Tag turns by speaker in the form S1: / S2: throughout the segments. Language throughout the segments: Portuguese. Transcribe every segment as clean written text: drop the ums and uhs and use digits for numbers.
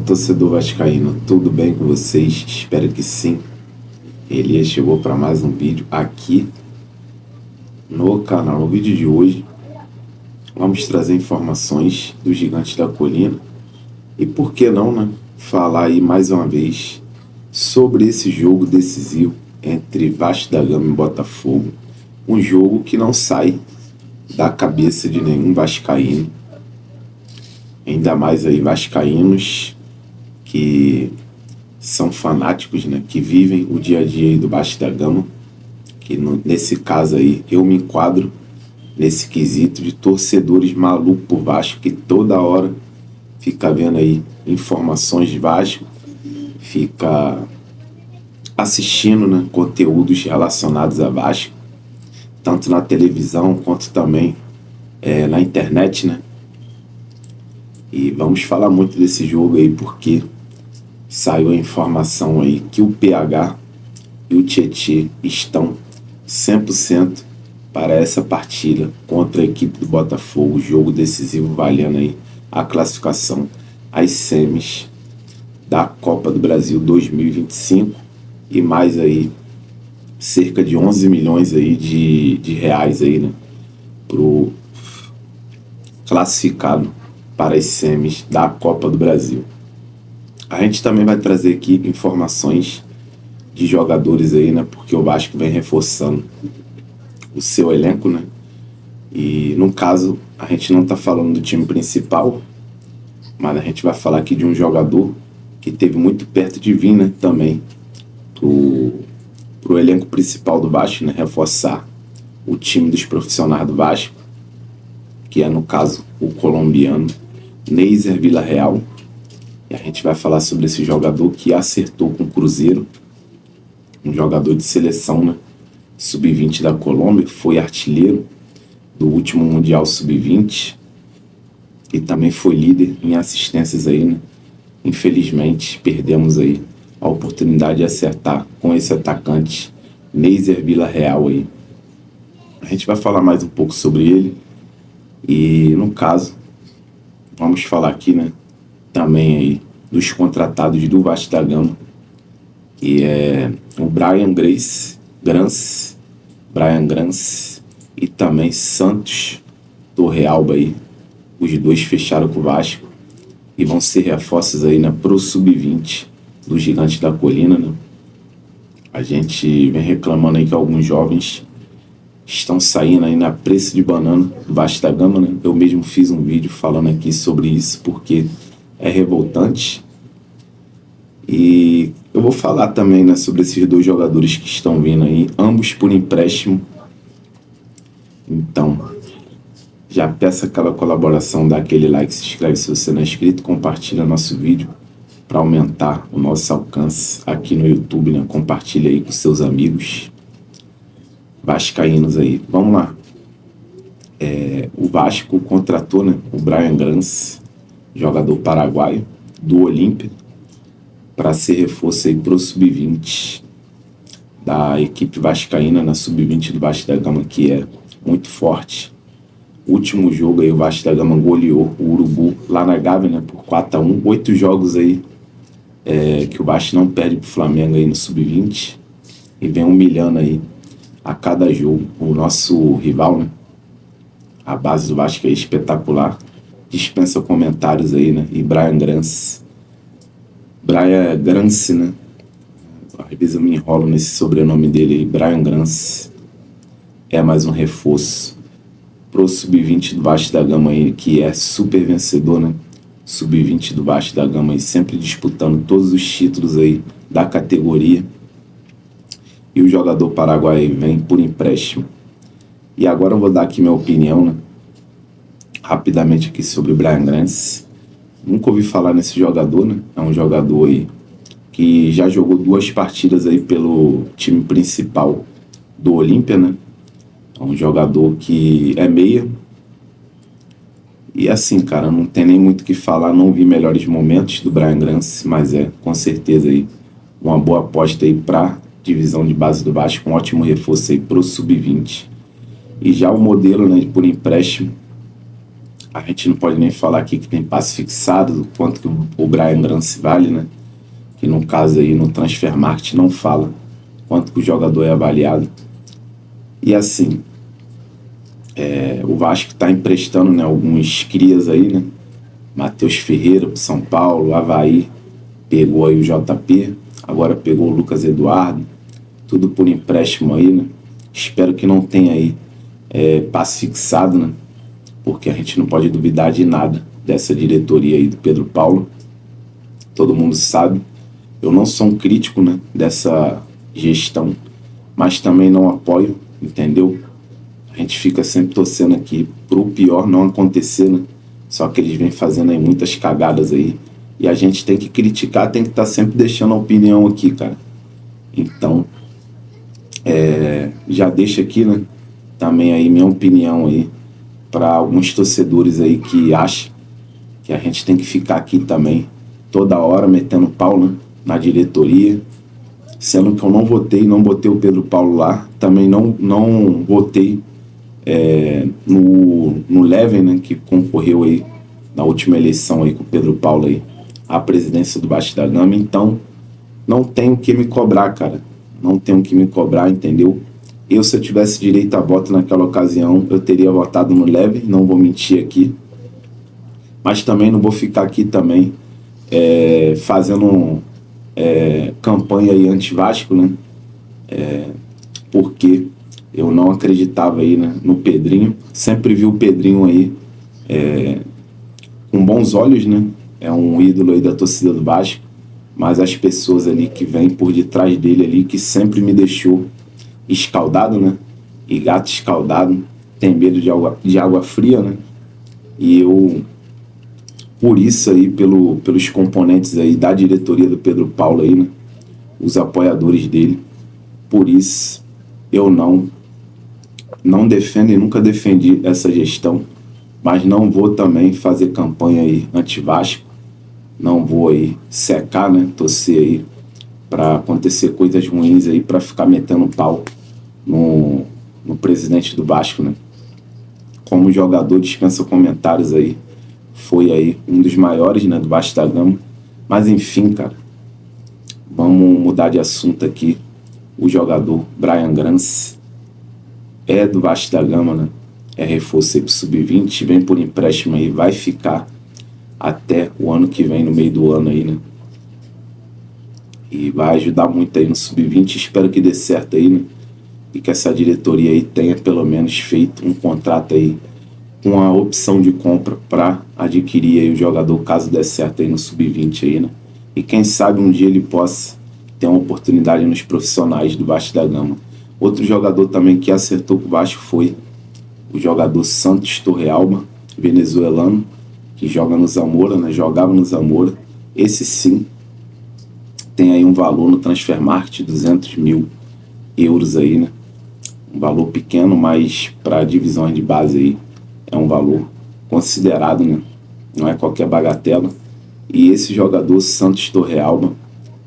S1: torcedor vascaíno, tudo bem com vocês? Espero que sim. Elias chegou para mais um vídeo aqui no canal. No vídeo de hoje vamos trazer informações do Gigante da Colina e por que não, né, falar aí mais uma vez sobre esse jogo decisivo entre Vasco da Gama e Botafogo. Um jogo que não sai da cabeça de nenhum vascaíno, ainda mais aí vascaínos que são fanáticos, né, que vivem o dia a dia aí do Vasco da Gama, que nesse caso aí eu me enquadro nesse quesito de torcedores malucos por Vasco, que toda hora fica vendo aí informações de Vasco, fica assistindo, né, conteúdos relacionados a Vasco, tanto na televisão quanto também na internet, né? E vamos falar muito desse jogo aí porque saiu a informação aí que o PH e o Tietê estão 100% para essa partida contra a equipe do Botafogo, jogo decisivo valendo aí a classificação às semis da Copa do Brasil 2025 e mais aí cerca de 11 milhões aí de reais aí, né, pro classificado para as semis da Copa do Brasil. A gente também vai trazer aqui informações de jogadores aí, né, porque o Vasco vem reforçando o seu elenco, né, e no caso a gente não está falando do time principal, mas a gente vai falar aqui de um jogador que teve muito perto de vir, né, também pro elenco principal do Vasco, né, reforçar o time dos profissionais do Vasco, que é no caso o colombiano Neiser Villarreal. E a gente vai falar sobre esse jogador que acertou com o Cruzeiro, um jogador de seleção, né, sub-20 da Colômbia, que foi artilheiro do último Mundial sub-20 e também foi líder em assistências aí, né. Infelizmente perdemos aí a oportunidade de acertar com esse atacante Neiser Villarreal aí. A gente vai falar mais um pouco sobre ele e, no caso, vamos falar aqui, né, também aí dos contratados do Vasco da Gama, que é o Brian Grance e também Santos Torrealba aí. Os dois fecharam com o Vasco e vão ser reforços aí, né, pro sub-20 do Gigante da Colina, né? A gente vem reclamando aí que alguns jovens estão saindo aí na preço de banana do Vasco da Gama, né? Eu mesmo fiz um vídeo falando aqui sobre isso porque é revoltante. E eu vou falar também, né, sobre esses dois jogadores que estão vindo aí, ambos por empréstimo. Então, já peço aquela colaboração, dá aquele like, se inscreve se você não é inscrito, compartilha nosso vídeo para aumentar o nosso alcance aqui no YouTube, né? Compartilha aí com seus amigos vascaínos aí. Vamos lá. O Vasco contratou, né, o Brian Grance, jogador paraguaio do Olímpia, para ser reforço aí pro sub-20 da equipe vascaína, na sub-20 do Vasco da Gama, que é muito forte. O último jogo aí o Vasco da Gama goleou o Urubu lá na Gávea, né, por 4-1. 8 jogos aí que o Vasco não perde pro Flamengo aí no sub-20 e vem humilhando aí a cada jogo o nosso rival, né? A base do Vasco é espetacular, dispensa comentários aí, né? E Brian Grance, né? Às vezes eu me enrolo nesse sobrenome dele aí, Brian Grance, é mais um reforço pro sub-20 do Vasco da Gama aí, que é super vencedor, né? Sub-20 do Vasco da Gama aí, sempre disputando todos os títulos aí da categoria. E o jogador paraguaio vem por empréstimo. E agora eu vou dar aqui minha opinião, né, rapidamente aqui sobre o Brian Grance. Nunca ouvi falar nesse jogador, né? É um jogador aí que já jogou 2 partidas aí pelo time principal do Olímpia, né? É um jogador que é meia. E assim, cara, não tem nem muito o que falar, não vi melhores momentos do Brian Grance, mas com certeza aí uma boa aposta aí pra divisão de base do Vasco, um ótimo reforço aí pro sub-20. E já o modelo, né, por empréstimo A gente não pode nem falar aqui que tem passe fixado, do quanto que o Bryan Grance vale, né? Que no caso aí no Transfermarkt não fala quanto que o jogador é avaliado. E assim, o Vasco está emprestando, né, alguns crias aí, né? Matheus Ferreira pro São Paulo, Avaí pegou aí o JP, agora pegou o Lucas Eduardo, tudo por empréstimo aí, né? Espero que não tenha aí passe fixado, né? Porque a gente não pode duvidar de nada dessa diretoria aí do Pedro Paulo. Todo mundo sabe. Eu não sou um crítico, né, dessa gestão, mas também não apoio, entendeu? A gente fica sempre torcendo aqui pro pior não acontecer, né? Só que eles vêm fazendo aí muitas cagadas aí. E a gente tem que criticar, tem que estar sempre deixando a opinião aqui, cara. Então, já deixa aqui, né, também aí minha opinião aí para alguns torcedores aí que acham que a gente tem que ficar aqui também toda hora metendo pau, né, na diretoria, sendo que eu não botei o Pedro Paulo lá, também não votei no Leven, né, que concorreu aí na última eleição aí com o Pedro Paulo aí à presidência do Vasco da Gama. Então não tenho que me cobrar, cara, não tenho que me cobrar, entendeu? Se eu tivesse direito a voto naquela ocasião, eu teria votado no Leven, não vou mentir aqui, mas também não vou ficar aqui também fazendo campanha aí anti-Vasco, né? Porque eu não acreditava aí, né, no Pedrinho. Sempre vi o Pedrinho aí com bons olhos, né? É um ídolo aí da torcida do Vasco, mas as pessoas ali que vêm por detrás dele ali, que sempre me deixou escaldado, né? E gato escaldado tem medo de água fria, né? E eu, por isso aí, pelos componentes aí da diretoria do Pedro Paulo aí, né? Os apoiadores dele, por isso eu não defendo e nunca defendi essa gestão, mas não vou também fazer campanha aí anti-Vasco, não vou aí secar, né? Torcer aí para acontecer coisas ruins aí, para ficar metendo pau no presidente do Vasco, né? Como jogador, dispensa comentários aí, foi aí um dos maiores, né, do Vasco da Gama. Mas enfim, cara, vamos mudar de assunto aqui. O jogador Bryan Grance é do Vasco da Gama, né? É reforço aí pro Sub-20, vem por empréstimo aí, vai ficar até o ano que vem, no meio do ano aí, né? E vai ajudar muito aí no Sub-20, espero que dê certo aí, né? E que essa diretoria aí tenha pelo menos feito um contrato aí com a opção de compra para adquirir aí o jogador, caso dê certo aí no Sub-20 aí, né? E quem sabe um dia ele possa ter uma oportunidade nos profissionais do Vasco da Gama. Outro jogador também que acertou com o Vasco foi o jogador Santos Torrealba, venezuelano, que joga no Zamora, né? Jogava no Zamora. Esse sim tem aí um valor no Transfermarkt, 200 mil euros aí, né? Um valor pequeno, mas para divisões de base aí é um valor considerado, né? Não é qualquer bagatela. E esse jogador, Santos Torrealba,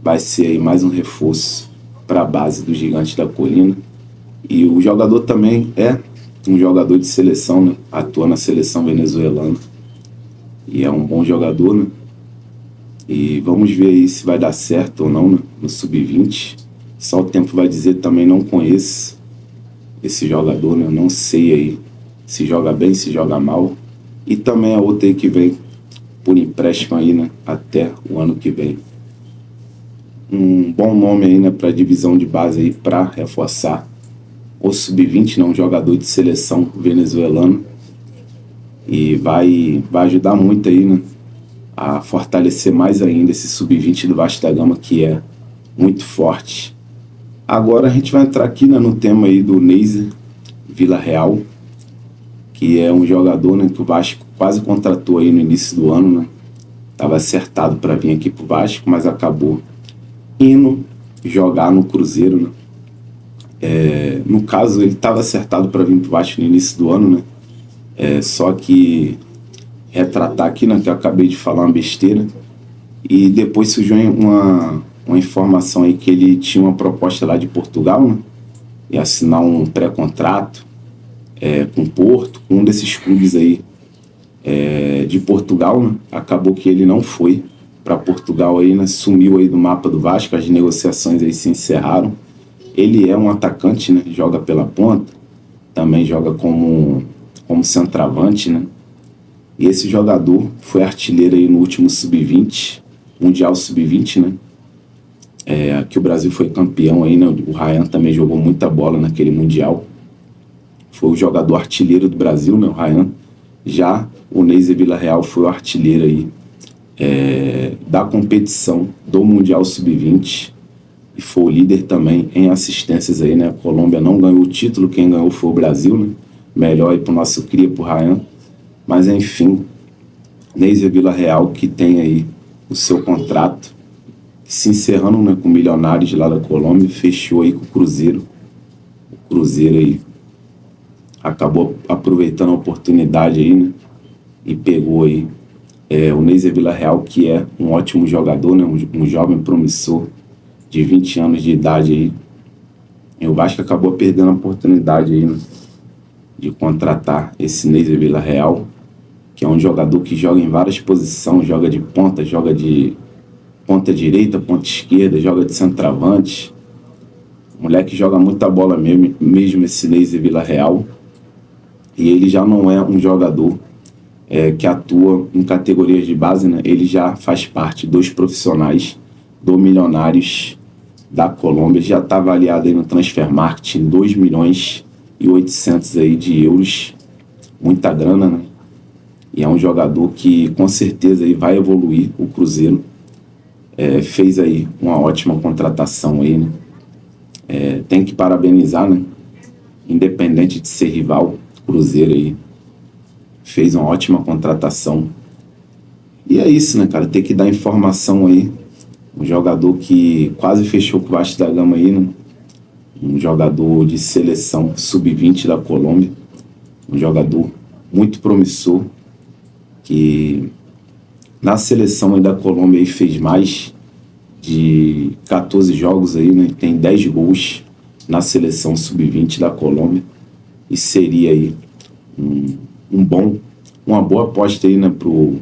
S1: vai ser aí mais um reforço para a base do Gigante da Colina. E o jogador também é um jogador de seleção, né? Atua na seleção venezuelana. E é um bom jogador, né? E vamos ver aí se vai dar certo ou não, né? No Sub-20. Só o tempo vai dizer, também não conheço esse jogador, né? Eu não sei aí se joga bem, se joga mal. E também a outra aí que vem por empréstimo aí, né? Até o ano que vem. Um bom nome aí, né, para divisão de base aí, para reforçar o Sub-20, né? Um jogador de seleção venezuelano. E vai ajudar muito aí, né? A fortalecer mais ainda esse Sub-20 do Vasco da Gama, que é muito forte. Agora a gente vai entrar aqui, né, no tema aí do Neiser Villarreal, que é um jogador, né, que o Vasco quase contratou aí no início do ano, né? Estava acertado para vir aqui pro Vasco, mas acabou indo jogar no Cruzeiro, né? No caso, ele estava acertado para vir pro Vasco no início do ano, né? Só que retratar aqui, né, que eu acabei de falar uma besteira, e depois surgiu uma informação aí que ele tinha uma proposta lá de Portugal, né? E assinar um pré-contrato com o Porto, com um desses clubes aí de Portugal, né? Acabou que ele não foi para Portugal aí, né? Sumiu aí do mapa do Vasco, as negociações aí se encerraram. Ele é um atacante, né? Joga pela ponta, também joga como centroavante, né? E esse jogador foi artilheiro aí no último Sub-20, Mundial Sub-20, né? Que o Brasil foi campeão aí, né? O Ryan também jogou muita bola naquele Mundial. Foi o jogador artilheiro do Brasil, né? O Ryan. Já o Neiser Villarreal foi o artilheiro aí da competição do Mundial Sub-20 e foi o líder também em assistências aí, né? A Colômbia não ganhou o título, quem ganhou foi o Brasil, né? Melhor aí pro nosso cria, pro Ryan. Mas enfim, Neiser Villarreal, que tem aí o seu contrato se encerrando, né, com o Milionários lá da Colômbia, fechou aí com o Cruzeiro. O Cruzeiro aí acabou aproveitando a oportunidade aí, né? E pegou aí o Neiser Villarreal, que é um ótimo jogador, né? Um jovem promissor de 20 anos de idade aí. E o Vasco acabou perdendo a oportunidade aí, né? De contratar esse Neiser Villarreal, que é um jogador que joga em várias posições, joga de ponta, joga de ponta direita, ponta esquerda, joga de centroavante. O moleque joga muita bola mesmo esse Neiser Villarreal. E ele já não é um jogador que atua em categorias de base, né? Ele já faz parte dos profissionais do Milionários da Colômbia. Já está avaliado aí no Transfer Market em 2 milhões e 800 aí de euros. Muita grana, né? E é um jogador que com certeza aí vai evoluir o Cruzeiro. Fez aí uma ótima contratação aí, né? Tem que parabenizar, né? Independente de ser rival, o Cruzeiro aí fez uma ótima contratação. E é isso, né, cara? Tem que dar informação aí. Um jogador que quase fechou com o Vasco da Gama aí, né? Um jogador de seleção sub-20 da Colômbia. Um jogador muito promissor, que na seleção aí da Colômbia aí fez mais de 14 jogos aí, né? Tem 10 gols na seleção sub-20 da Colômbia. E seria aí uma boa aposta aí, né, pro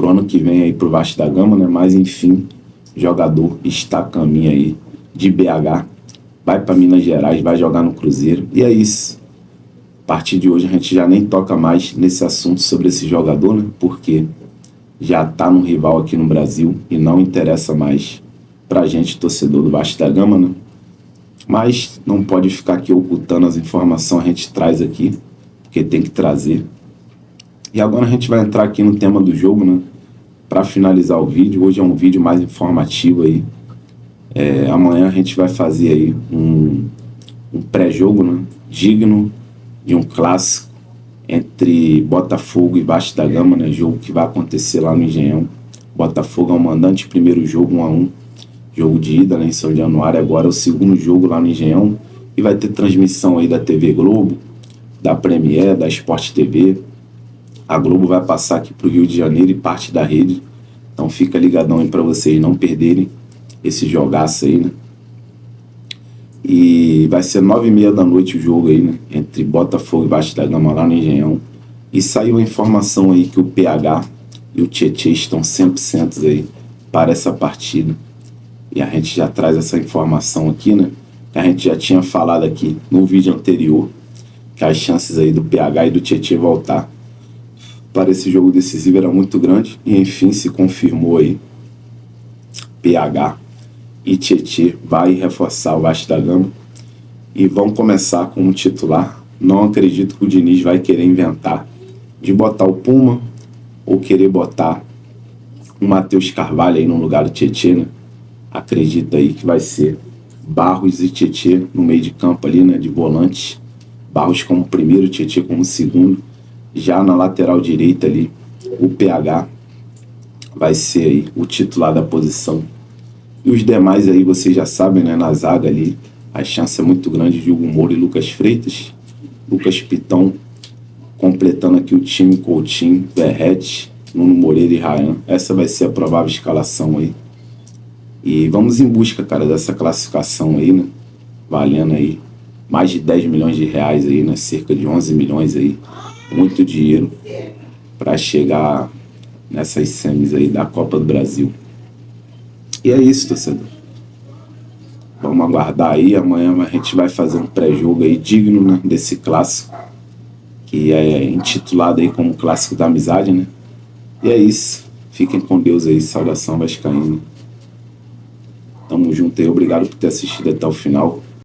S1: ano que vem aí pro Vasco da Gama, né? Mas enfim, o jogador está a caminho aí de BH, vai para Minas Gerais, vai jogar no Cruzeiro. E é isso. A partir de hoje a gente já nem toca mais nesse assunto sobre esse jogador, né? Porque já tá no rival aqui no Brasil e não interessa mais pra gente, torcedor do Vasco da Gama, né? Mas não pode ficar aqui ocultando as informações, a gente traz aqui, porque tem que trazer. E agora a gente vai entrar aqui no tema do jogo, né? Para finalizar o vídeo. Hoje é um vídeo mais informativo aí. Amanhã a gente vai fazer aí um pré-jogo, né? Digno de um clássico entre Botafogo e Vasco da Gama, né? Jogo que vai acontecer lá no Engenhão. Botafogo é o mandante, primeiro jogo 1-1. Jogo de ida, né, em São Januário. Agora é o segundo jogo lá no Engenhão. E vai ter transmissão aí da TV Globo, da Premiere, da Sport TV. A Globo vai passar aqui pro Rio de Janeiro e parte da rede. Então fica ligadão aí para vocês não perderem esse jogaço aí, né? E vai ser 9h30 da noite o jogo aí, né? Entre Botafogo e Vasco da Gama lá no Engenhão. E saiu a informação aí que o PH e o Tietê estão 100% aí para essa partida. E a gente já traz essa informação aqui, né? Que a gente já tinha falado aqui no vídeo anterior, que as chances aí do PH e do Tietê voltar para esse jogo decisivo era muito grande. E enfim, se confirmou aí. PH e Tietê vai reforçar o Vasco da Gama. E vão começar como titular. Não acredito que o Diniz vai querer inventar de botar o Puma ou querer botar o Matheus Carvalho aí no lugar do Tietê, né? Acredito aí que vai ser Barros e Tietê no meio de campo ali, né? De volante. Barros como primeiro, Tietê como segundo. Já na lateral direita ali, o PH vai ser aí o titular da posição. E os demais aí, vocês já sabem, né? Na zaga ali, a chance é muito grande de Hugo Moura e Lucas Freitas. Lucas Piton completando aqui o time, Coutinho, Verratti, Nuno Moreira e Ryan. Essa vai ser a provável escalação aí. E vamos em busca, cara, dessa classificação aí, né? Valendo aí mais de 10 milhões de reais aí, né? Cerca de 11 milhões aí. Muito dinheiro. para chegar nessas semis aí da Copa do Brasil. E é isso, torcedor. Vamos aguardar aí. Amanhã a gente vai fazer um pré-jogo aí digno, né, desse clássico, que é intitulado aí como Clássico da Amizade, né? E é isso. Fiquem com Deus aí. Saudação vascaína. Tamo junto aí. Obrigado por ter assistido até o final.